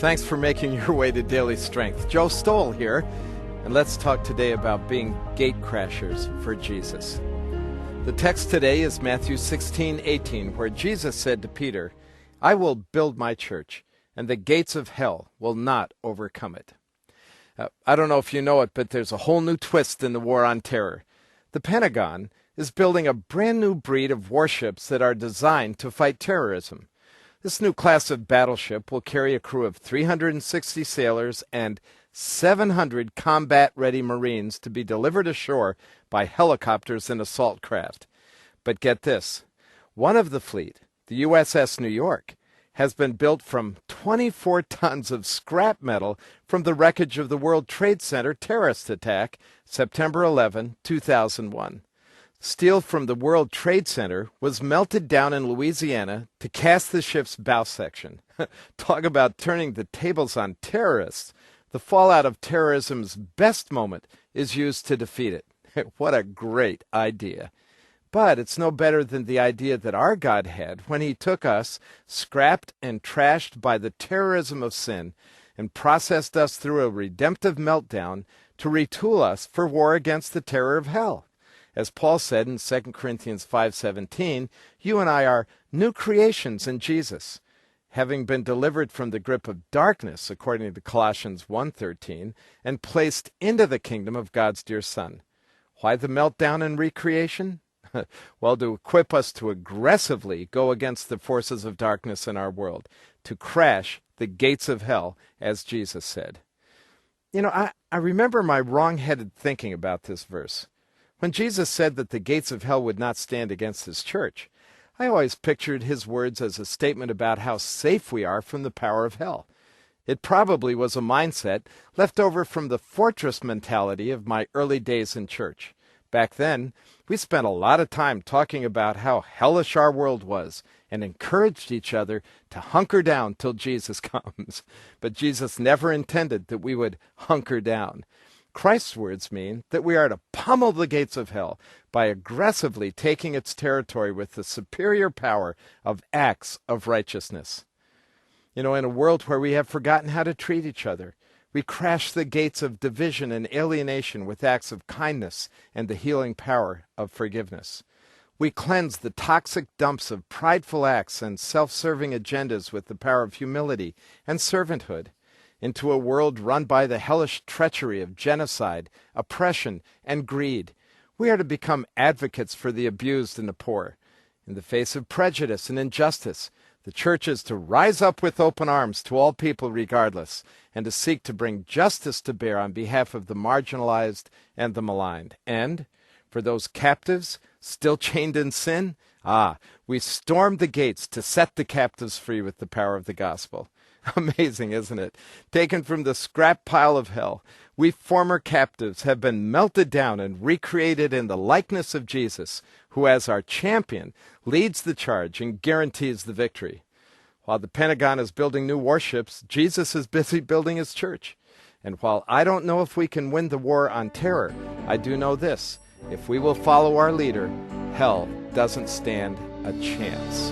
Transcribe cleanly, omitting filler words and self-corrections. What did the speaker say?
Thanks for making your way to Daily Strength. Joe Stowell here, and let's talk today about being gate crashers for Jesus. The text today is Matthew 16:18, where Jesus said to Peter, "I will build my church, and the gates of hell will not overcome it." I don't know if you know it, but there's a whole new twist in the war on terror. The Pentagon is building a brand new breed of warships that are designed to fight terrorism. This new class of battleship will carry a crew of 360 sailors and 700 combat-ready Marines to be delivered ashore by helicopters and assault craft. But get this, one of the fleet, the USS New York, has been built from 24 tons of scrap metal from the wreckage of the World Trade Center terrorist attack, September 11, 2001. Steel from the World Trade Center was melted down in Louisiana to cast the ship's bow section. Talk about turning the tables on terrorists. The fallout of terrorism's best moment is used to defeat it. What a great idea. But it's no better than the idea that our God had when he took us, scrapped and trashed by the terrorism of sin, and processed us through a redemptive meltdown to retool us for war against the terror of hell. As Paul said in 2 Corinthians 5:17, you and I are new creations in Jesus, having been delivered from the grip of darkness, according to Colossians 1:13, and placed into the kingdom of God's dear Son. Why the meltdown and recreation? Well, to equip us to aggressively go against the forces of darkness in our world, to crash the gates of hell, as Jesus said. You know, I remember my wrong-headed thinking about this verse. When Jesus said that the gates of hell would not stand against his church, I always pictured his words as a statement about how safe we are from the power of hell. It probably was a mindset left over from the fortress mentality of my early days in church. Back then, we spent a lot of time talking about how hellish our world was and encouraged each other to hunker down till Jesus comes. But Jesus never intended that we would hunker down. Christ's words mean that we are to pummel the gates of hell by aggressively taking its territory with the superior power of acts of righteousness. You know, in a world where we have forgotten how to treat each other, we crash the gates of division and alienation with acts of kindness and the healing power of forgiveness. We cleanse the toxic dumps of prideful acts and self-serving agendas with the power of humility and servanthood. Into a world run by the hellish treachery of genocide, oppression, and greed, we are to become advocates for the abused and the poor. In the face of prejudice and injustice, the church is to rise up with open arms to all people regardless, and to seek to bring justice to bear on behalf of the marginalized and the maligned. And for those captives still chained in sin, we storm the gates to set the captives free with the power of the gospel. Amazing, isn't it? Taken from the scrap pile of hell, we former captives have been melted down and recreated in the likeness of Jesus, who as our champion leads the charge and guarantees the victory. While the Pentagon is building new warships, Jesus is busy building his church. And while I don't know if we can win the war on terror, I do know this: if we will follow our leader, hell doesn't stand a chance.